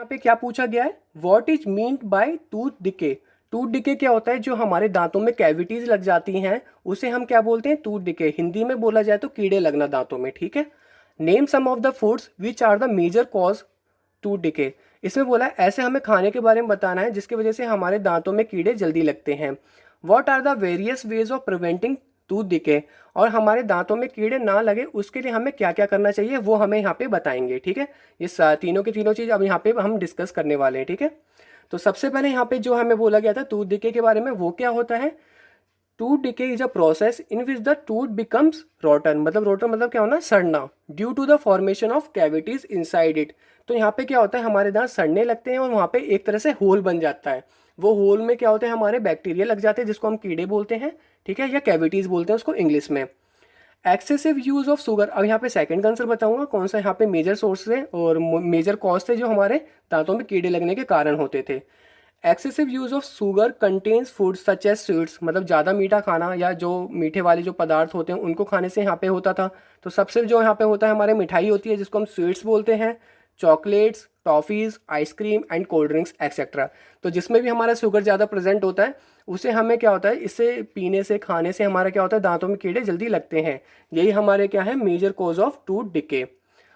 यहाँ पे क्या पूछा गया है, what is meant by tooth decay. Tooth decay क्या होता है, जो हमारे दांतों में कैविटीज लग जाती हैं उसे हम क्या बोलते हैं, टूथ डिके। हिंदी में बोला जाए तो कीड़े लगना दांतों में, ठीक है। Name some of the foods which are the major cause tooth decay. इसमें बोला है ऐसे हमें खाने के बारे में बताना है जिसकी वजह से हमारे दांतों में कीड़े जल्दी लगते हैं। What are the various ways of preventing tooth decay, और हमारे दांतों में कीड़े ना लगे उसके लिए हमें क्या क्या करना चाहिए वो हमें यहाँ पे बताएंगे, ठीक है। ये तीनों की तीनों चीज़ अब यहाँ पे हम डिस्कस करने वाले हैं, ठीक है। तो सबसे पहले यहाँ पे जो हमें बोला गया था टूथ डिके के बारे में, वो क्या होता है। Tooth decay is a process in which the tooth becomes rotten, मतलब रोटन मतलब क्या होना, सड़ना, due to the formation of cavities inside it. तो यहाँ पे क्या होता है, हमारे दांत सड़ने लगते हैं और वहाँ पे एक तरह से होल बन जाता है। वो होल में क्या होता है, हमारे बैक्टीरिया लग जाते हैं जिसको हम कीड़े बोलते हैं, ठीक है, या कैविटीज बोलते हैं उसको इंग्लिश में। एक्सेसिव यूज ऑफ शुगर, अब यहाँ पे सेकंड आंसर बताऊंगा कौन सा यहाँ पे मेजर सोर्स है और मेजर कॉज थे जो हमारे दांतों में कीड़े लगने के कारण होते थे। Excessive use of sugar contents food such as sweets, मतलब ज़्यादा मीठा खाना या जो मीठे वाले जो पदार्थ होते हैं उनको खाने से यहाँ पे होता था। तो सबसे जो यहाँ पे होता है हमारे मिठाई होती है जिसको हम स्वीट्स बोलते हैं, chocolates, toffees, ice cream and cold drinks etcetera. तो जिसमें भी हमारा शुगर ज़्यादा प्रेजेंट होता है उसे हमें क्या होता है, इससे पीने से खाने से हमारा क्या होता है, दांतों में कीड़े जल्दी लगते हैं। यही हमारे क्या है, major cause of tooth decay.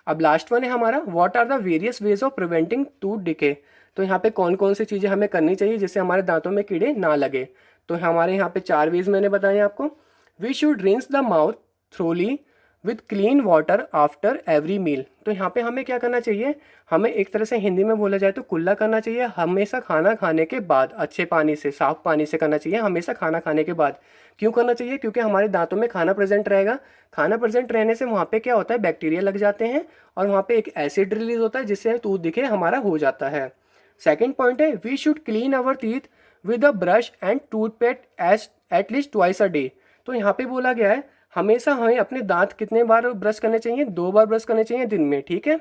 अब लास्ट वन है हमारा, what are the various ways of preventing tooth decay. तो यहाँ पे कौन कौन सी चीज़ें हमें करनी चाहिए जिससे हमारे दांतों में कीड़े ना लगे। तो हमारे यहाँ पे 4 वेज मैंने बताए आपको। We should rinse the mouth thoroughly with clean water after every meal. तो यहाँ पे हमें क्या करना चाहिए, हमें एक तरह से हिंदी में बोला जाए तो कुल्ला करना चाहिए हमेशा खाना खाने के बाद, अच्छे पानी से, साफ पानी से करना चाहिए हमेशा खाना खाने के बाद। क्यों करना चाहिए, क्योंकि हमारे दांतों में खाना प्रेजेंट रहेगा। खाना प्रेजेंट रहने से वहाँ पे क्या होता है, बैक्टीरिया लग जाते हैं और वहाँ पे एक एसिड रिलीज होता है जिससे टूथ दिखे हमारा हो जाता है। सेकेंड पॉइंट है, we should clean our teeth with a brush and toothpaste at least twice a day. तो यहाँ पे बोला गया है हमेशा हमें अपने दांत कितने बार ब्रश करने चाहिए, 2 बार ब्रश करने चाहिए दिन में, ठीक है,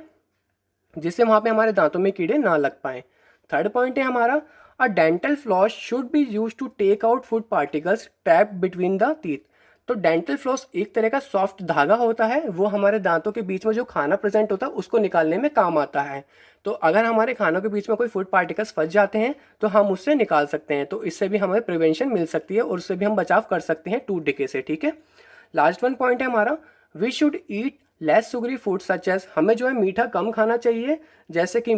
जिससे वहाँ पे हमारे दांतों में कीड़े ना लग पाए। थर्ड पॉइंट है हमारा, a dental floss should be use to take out food particles trapped between the teeth. तो डेंटल फ्लॉस एक तरह का सॉफ्ट धागा होता है, वो हमारे दांतों के बीच में जो खाना प्रेजेंट होता है उसको निकालने में काम आता है। तो अगर हमारे खानों के बीच में कोई फूड पार्टिकल्स फंस जाते हैं तो हम उससे निकाल सकते हैं, तो इससे भी हमें प्रिवेंशन मिल सकती है और उससे भी हम बचाव कर सकते हैं टूथ डिके से, ठीक है। लास्ट वन पॉइंट है हमारा, we should eat less sugary food such as, हमें जो है मीठा कम खाना चाहिए, जैसे कि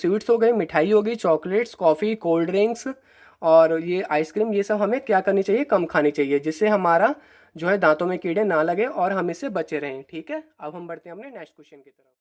स्वीट्स हो गई, मिठाई हो गई, चॉकलेट्स, कॉफ़ी, कोल्ड ड्रिंक्स और ये आइसक्रीम, ये सब हमें क्या करनी चाहिए, कम खानी चाहिए, जिससे हमारा जो है दांतों में कीड़े ना लगे और हम इससे बचे रहें, ठीक है। अब हम बढ़ते हैं अपने नेक्स्ट क्वेश्चन की तरफ।